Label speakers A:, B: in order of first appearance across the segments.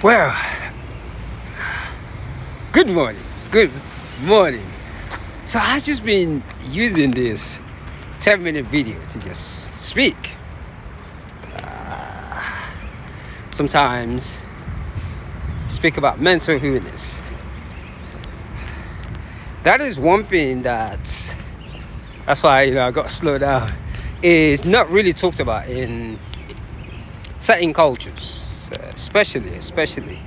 A: Well, good morning. Good morning. So I've just been using this 10-minute video to just speak. Sometimes speak about mental illness. That is one thing that's why I got to slow down. Is not really talked about in certain cultures, especially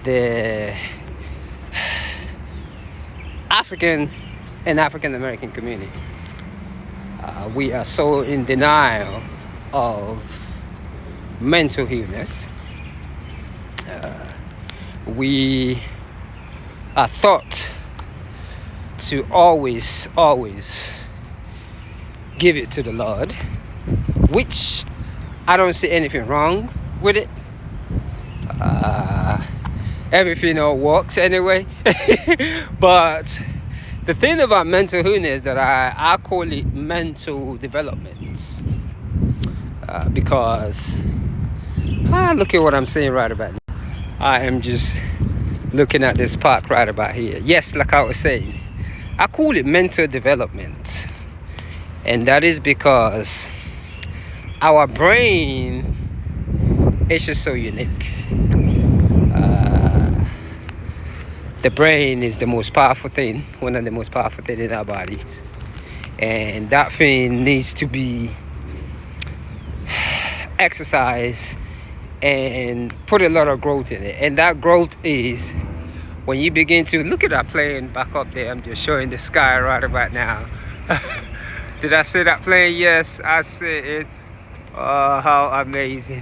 A: the African and African American community. We are so in denial of mental illness. We are taught to always give it to the Lord, which I don't see anything wrong with it. Everything all works anyway. But the thing about mental illness that I call it mental development, because look at what I'm saying right about now. I am just looking at this park right about here. Yes, like I was saying, I call it mental development, and that is because our brain is just so unique. The brain is the most powerful thing, one of the most powerful things in our bodies. And that thing needs to be exercised and put a lot of growth in it. And that growth is when you begin to look at that plane back up there. I'm just showing the sky right about now. Did I say that plane? Yes, I see it. Oh, how amazing.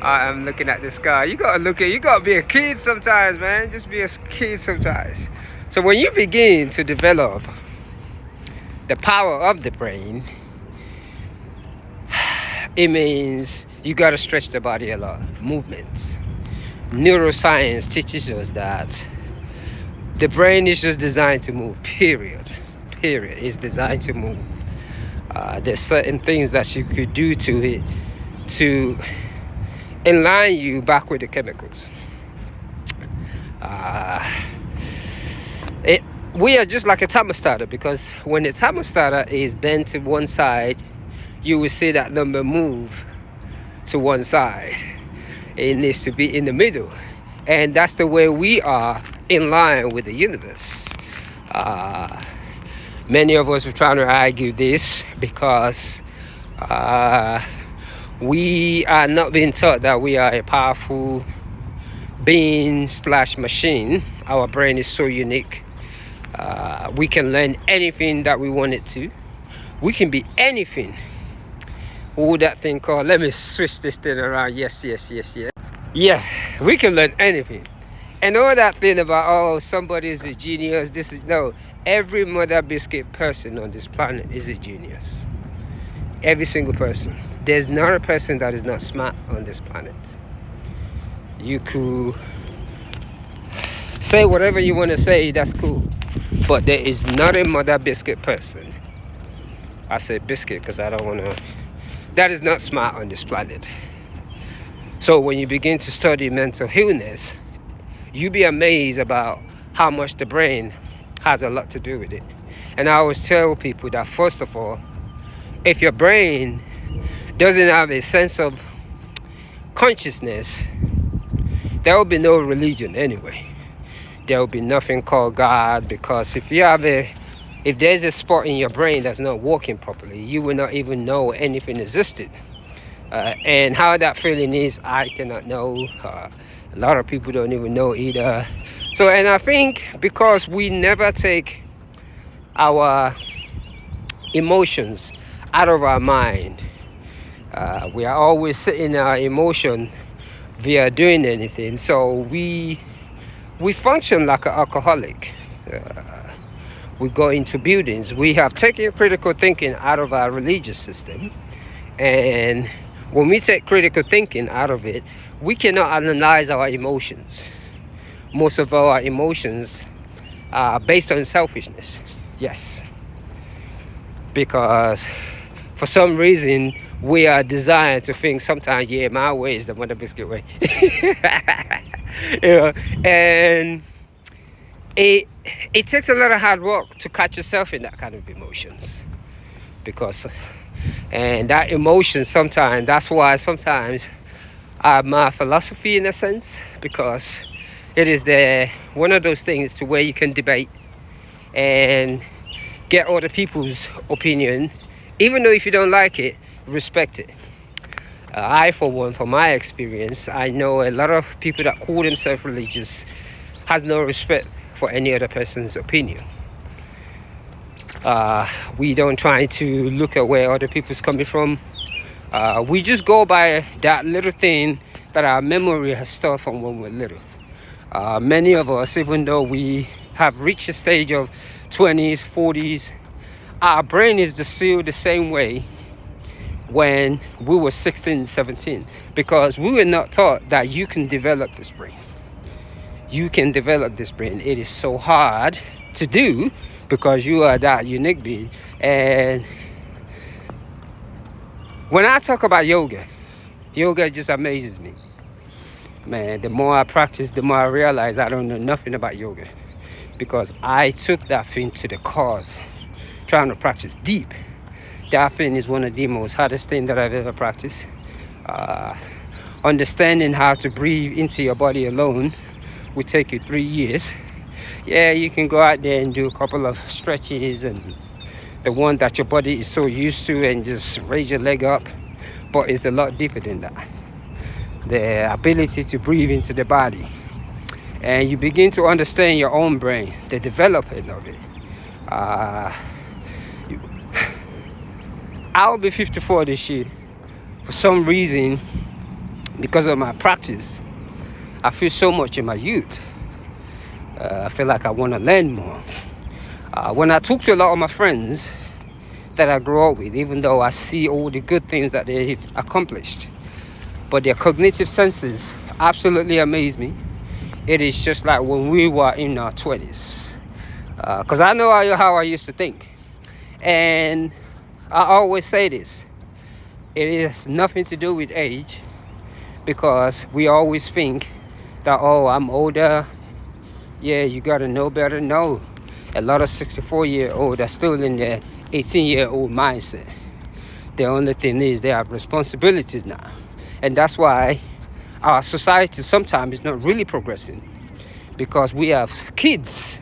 A: I am looking at the sky. You gotta be a kid sometimes, man. Just be a kid sometimes. So when you begin to develop the power of the brain, it means you gotta stretch the body a lot. Movements. Neuroscience teaches us that the brain is just designed to move, period. It's designed to move. There's certain things that you could do to it to align you back with the chemicals. We are just like a thermostat, because when the thermostat is bent to one side, you will see that number move to one side. It needs to be in the middle, and that's the way we are in line with the universe. Many of us are trying to argue this because we are not being taught that we are a powerful being / machine. Our brain is so unique. We can learn anything that we want it to. We can be anything. Oh, that thing called, let me switch this thing around. Yes. Yeah, we can learn anything. And all that thing about, somebody is a genius. No. Every mother biscuit person on this planet is a genius. Every single person. There's not a person that is not smart on this planet. You could say whatever you want to say, that's cool. But there is not a mother biscuit person. I say biscuit because I don't want to. That is not smart on this planet. So when you begin to study mental illness, you'll be amazed about how much the brain has a lot to do with it. And I always tell people that, first of all, if your brain doesn't have a sense of consciousness, there will be no religion anyway. There will be nothing called God, because if there's a spot in your brain that's not working properly, you will not even know anything existed. And how that feeling is, I cannot know. A lot of people don't even know either. So, and I think because we never take our emotions out of our mind, we are always sitting in our emotion via doing anything. So we function like an alcoholic. We go into buildings. We have taken critical thinking out of our religious system, and when we take critical thinking out of it, we cannot analyze our emotions. Most of our emotions are based on selfishness. Yes. Because for some reason, we are designed to think sometimes, yeah, my way is the Mother Biscuit way. You know, and it takes a lot of hard work to catch yourself in that kind of emotions, because and that emotion sometimes, that's why sometimes my philosophy in a sense, because it is one of those things to where you can debate and get other people's opinion, even though if you don't like it, respect it. I, for one, from my experience, I know a lot of people that call themselves religious has no respect for any other person's opinion. We don't try to look at where other people's coming from. We just go by that little thing that our memory has stored from when we're little. Many of us, even though we have reached a stage of 20s, 40s, our brain is still the same way when we were 16, 17, because we were not taught that you can develop this brain. You can develop this brain. It is so hard to do because you are that unique being. And when I talk about yoga just amazes me. Man, the more I practice, the more I realize I don't know nothing about yoga, because I took that thing to the cause, trying to practice deep. That thing is one of the most hardest things that I've ever practiced. Understanding how to breathe into your body alone will take you 3 years. Yeah, you can go out there and do a couple of stretches and the one that your body is so used to and just raise your leg up, but it's a lot deeper than that. The ability to breathe into the body, and you begin to understand your own brain, the development of it. I'll be 54 this year. For some reason, because of my practice, I feel so much in my youth. I feel like I want to learn more. When I talk to a lot of my friends that I grew up with, even though I see all the good things that they've accomplished, but their cognitive senses absolutely amaze me. It is just like when we were in our 20s. Because I know how I used to think. And I always say this. It has nothing to do with age, because we always think that, oh, I'm older. Yeah, you got to know better. No. A lot of 64-year-olds are still in their 18-year-old mindset. The only thing is they have responsibilities now. And that's why our society sometimes is not really progressing, because we have kids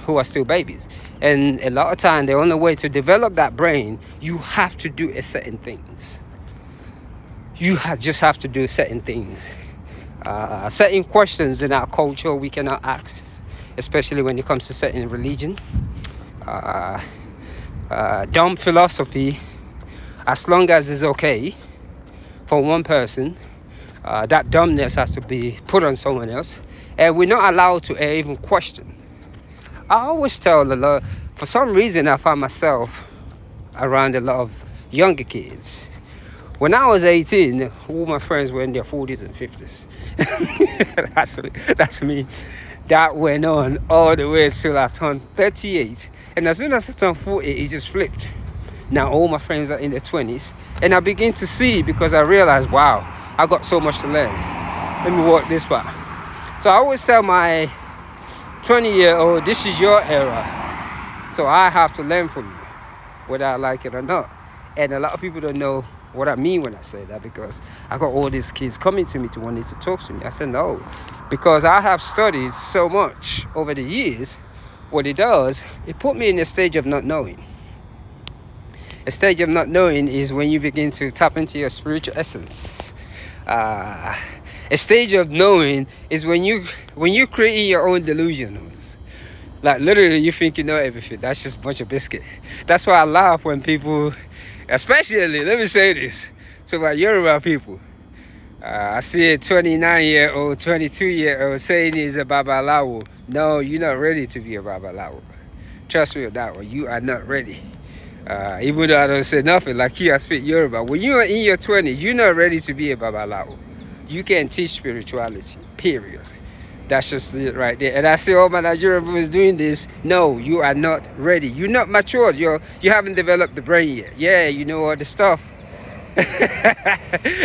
A: who are still babies. And a lot of time, the only way to develop that brain, you have to do certain things. Just have to do certain things. Certain questions in our culture we cannot ask, especially when it comes to certain religion. Dumb philosophy, as long as it's okay for one person, that dumbness has to be put on someone else, and we're not allowed to even question. I always tell a lot, for some reason I find myself around a lot of younger kids. When I was 18, all my friends were in their 40s and 50s. That's me. That went on all the way till I turned 38. And as soon as I turned 40, it just flipped. Now all my friends are in their 20s. And I begin to see, because I realized, wow, I got so much to learn. Let me work this part. So I always tell my 20-year-old, this is your era. So I have to learn from you, whether I like it or not. And a lot of people don't know what I mean when I say that, because I got all these kids coming to me to wanting to talk to me. I said no, because I have studied so much over the years. What it does, it put me in a stage of not knowing. A stage of not knowing is when you begin to tap into your spiritual essence. A stage of knowing is when you create your own delusions. Like literally you think you know everything. That's just a bunch of biscuit. That's why I laugh when people, especially, let me say this to my Yoruba people. I see a 29-year-old, 22-year-old saying he's a babalawo. No, you're not ready to be a babalawo. Trust me on that one. You are not ready. Even though I don't say nothing, like you, I speak Yoruba. When you are in your 20s, you're not ready to be a babalawo. You can't teach spirituality, period. That's just it right there. And I see all my Nigerian boys doing this. No, you are not ready. You're not matured. You haven't developed the brain yet. Yeah, you know all the stuff.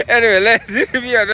A: Anyway, let's be honest.